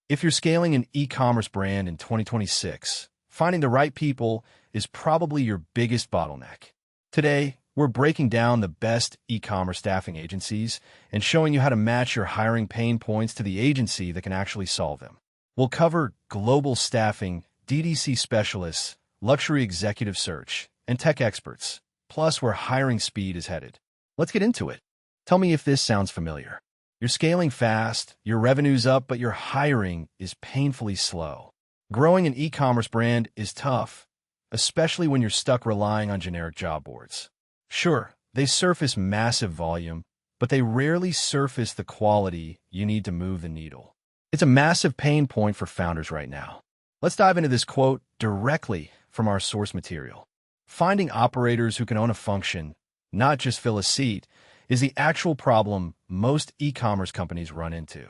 If you're scaling an e-commerce brand in 2026, finding the right people is probably your biggest bottleneck. Today, we're breaking down the best e-commerce staffing agencies and showing you how to match your hiring pain points to the agency that can actually solve them. We'll cover global staffing, DDC specialists, luxury executive search, and tech experts, plus where hiring speed is headed. Let's get into it. Tell me if this sounds familiar. You're scaling fast, your revenue's up, but your hiring is painfully slow. Growing an e-commerce brand is tough, especially when you're stuck relying on generic job boards. Sure, they surface massive volume, but they rarely surface the quality you need to move the needle. It's a massive pain point for founders right now. Let's dive into this quote directly from our source material. Finding operators who can own a function, not just fill a seat, is the actual problem most e-commerce companies run into.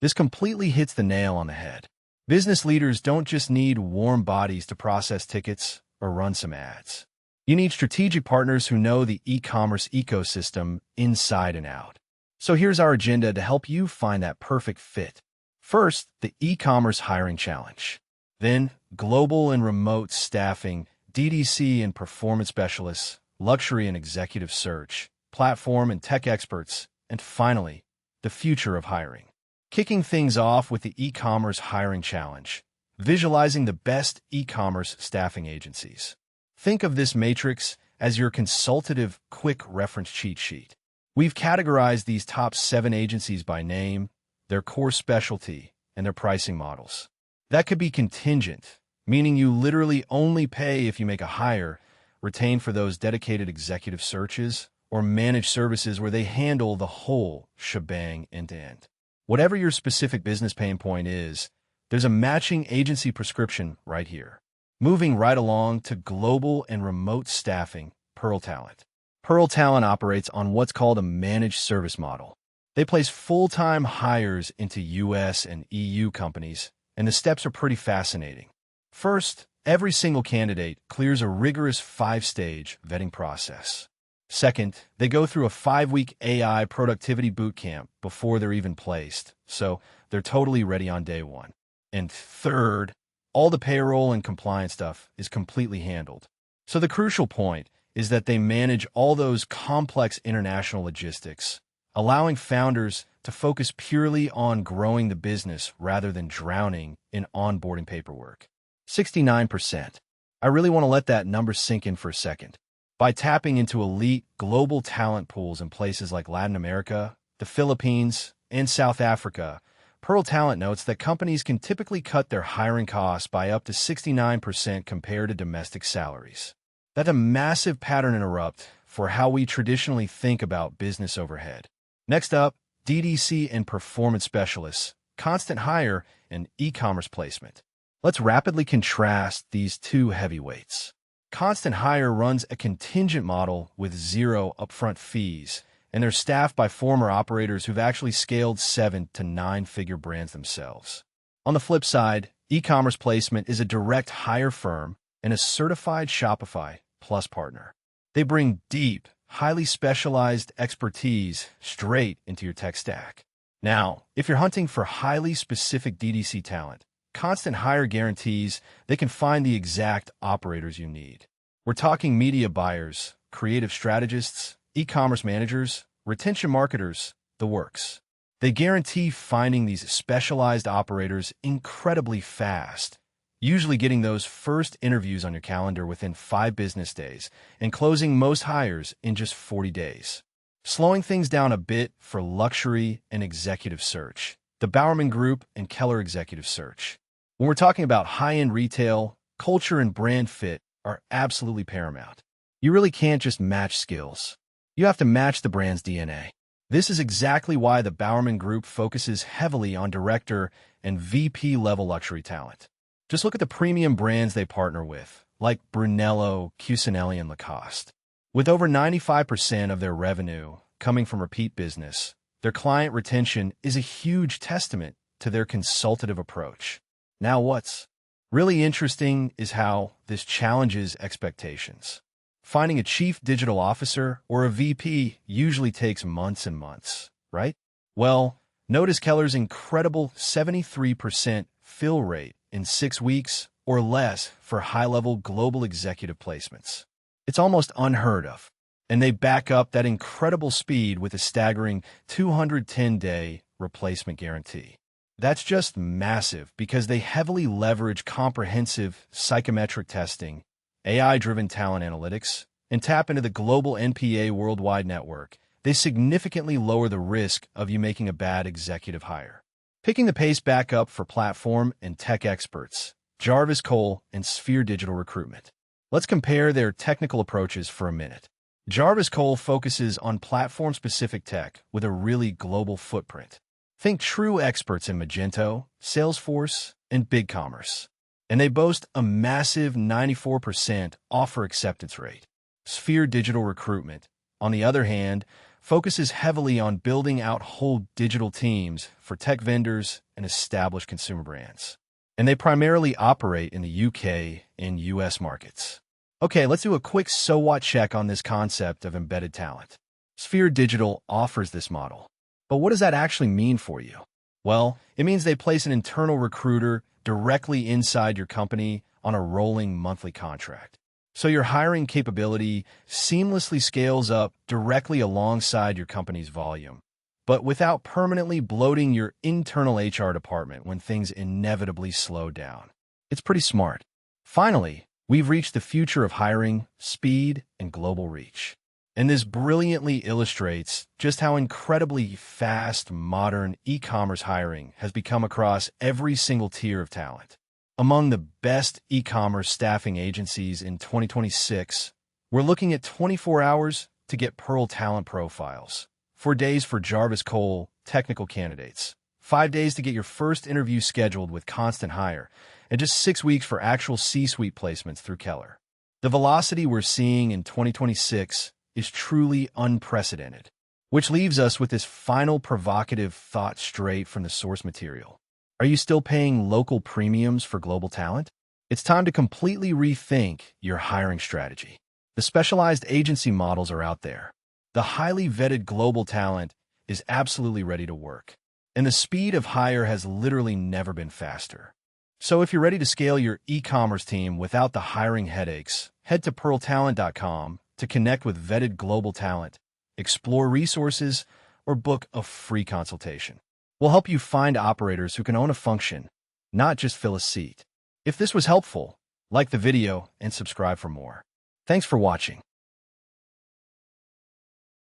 This completely hits the nail on the head. Business leaders don't just need warm bodies to process tickets or run some ads. You need strategic partners who know the e-commerce ecosystem inside and out. So here's our agenda to help you find that perfect fit. First, the e-commerce hiring challenge. Then, global and remote staffing, DDC and performance specialists, luxury and executive search, platform and tech experts, and finally, the future of hiring. Kicking things off with the e-commerce hiring challenge, visualizing the best e-commerce staffing agencies. Think of this matrix as your consultative quick reference cheat sheet. We've categorized these top 7 agencies by name, their core specialty, and their pricing models. That could be contingent, meaning you literally only pay if you make a hire, retain for those dedicated executive searches, or managed services where they handle the whole shebang end-to-end. Whatever your specific business pain point is, there's a matching agency prescription right here. Moving right along to global and remote staffing, Pearl Talent. Pearl Talent operates on what's called a managed service model. They place full-time hires into US and EU companies, and the steps are pretty fascinating. First, every single candidate clears a rigorous 5-stage vetting process. Second, they go through a 5-week AI productivity bootcamp before they're even placed, so they're totally ready on day one. And third, all the payroll and compliance stuff is completely handled. So the crucial point is that they manage all those complex international logistics, allowing founders to focus purely on growing the business rather than drowning in onboarding paperwork. 69%. I really want to let that number sink in for a second. By tapping into elite global talent pools in places like Latin America, the Philippines, and South Africa, Pearl Talent notes that companies can typically cut their hiring costs by up to 69% compared to domestic salaries. That's a massive pattern interrupt for how we traditionally think about business overhead. Next up, DDC and performance specialists, constant hire, and e-commerce placement. Let's rapidly contrast these two heavyweights. Constant Hire runs a contingent model with 0 upfront fees, and they're staffed by former operators who've actually scaled 7 to 9-figure brands themselves. On the flip side, Ecommerce Placement is a direct hire firm and a certified Shopify Plus partner. They bring deep, highly specialized expertise straight into your tech stack. Now, if you're hunting for highly specific DDC talent, Constant Hire guarantees they can find the exact operators you need. We're talking media buyers, creative strategists, e-commerce managers, retention marketers, the works. They guarantee finding these specialized operators incredibly fast, usually getting those first interviews on your calendar within 5 business days and closing most hires in just 40 days. Slowing things down a bit for luxury and executive search. The Bowerman Group and Keller Executive Search. When we're talking about high-end retail, culture and brand fit are absolutely paramount. You really can't just match skills. You have to match the brand's DNA. This is exactly why the Bowerman Group focuses heavily on director and VP-level luxury talent. Just look at the premium brands they partner with, like Brunello, Cucinelli, and Lacoste. With over 95% of their revenue coming from repeat business, their client retention is a huge testament to their consultative approach. Now what's really interesting is how this challenges expectations. Finding a chief digital officer or a VP usually takes months and months, right? Well, Notice Keller's incredible 73% fill rate in 6 weeks or less for high-level global executive placements. It's almost unheard of, and they back up that incredible speed with a staggering 210-day replacement guarantee. That's just massive because they heavily leverage comprehensive psychometric testing, AI-driven talent analytics, and tap into the global NPA worldwide network. They significantly lower the risk of you making a bad executive hire. Picking the pace back up for platform and tech experts, Jarvis Cole and Sphere Digital Recruitment. Let's compare their technical approaches for a minute. Jarvis Cole focuses on platform-specific tech with a really global footprint. Think true experts in Magento, Salesforce, and BigCommerce. And they boast a massive 94% offer acceptance rate. Sphere Digital Recruitment, on the other hand, focuses heavily on building out whole digital teams for tech vendors and established consumer brands. And they primarily operate in the UK and US markets. Okay, let's do a quick so what check on this concept of embedded talent. Sphere Digital offers this model. But what does that actually mean for you? Well, it means they place an internal recruiter directly inside your company on a rolling monthly contract. So your hiring capability seamlessly scales up directly alongside your company's volume, but without permanently bloating your internal HR department when things inevitably slow down. It's pretty smart. Finally, we've reached the future of hiring, speed, and global reach. And this brilliantly illustrates just how incredibly fast modern e-commerce hiring has become across every single tier of talent. Among the best e-commerce staffing agencies in 2026, we're looking at 24 hours to get Pearl talent profiles, 4 days for Jarvis Cole technical candidates, 5 days to get your first interview scheduled with Constant Hire, and just 6 weeks for actual C-suite placements through Keller. The velocity we're seeing in 2026 is truly unprecedented, which leaves us with this final provocative thought straight from the source material. Are you still paying local premiums for global talent? It's time to completely rethink your hiring strategy. The specialized agency models are out there. The highly vetted global talent is absolutely ready to work. And the speed of hire has literally never been faster. So if you're ready to scale your e-commerce team without the hiring headaches, head to pearltalent.com to connect with vetted global talent, explore resources, or book a free consultation. We'll help you find operators who can own a function, not just fill a seat. If this was helpful, like the video and subscribe for more. Thanks for watching.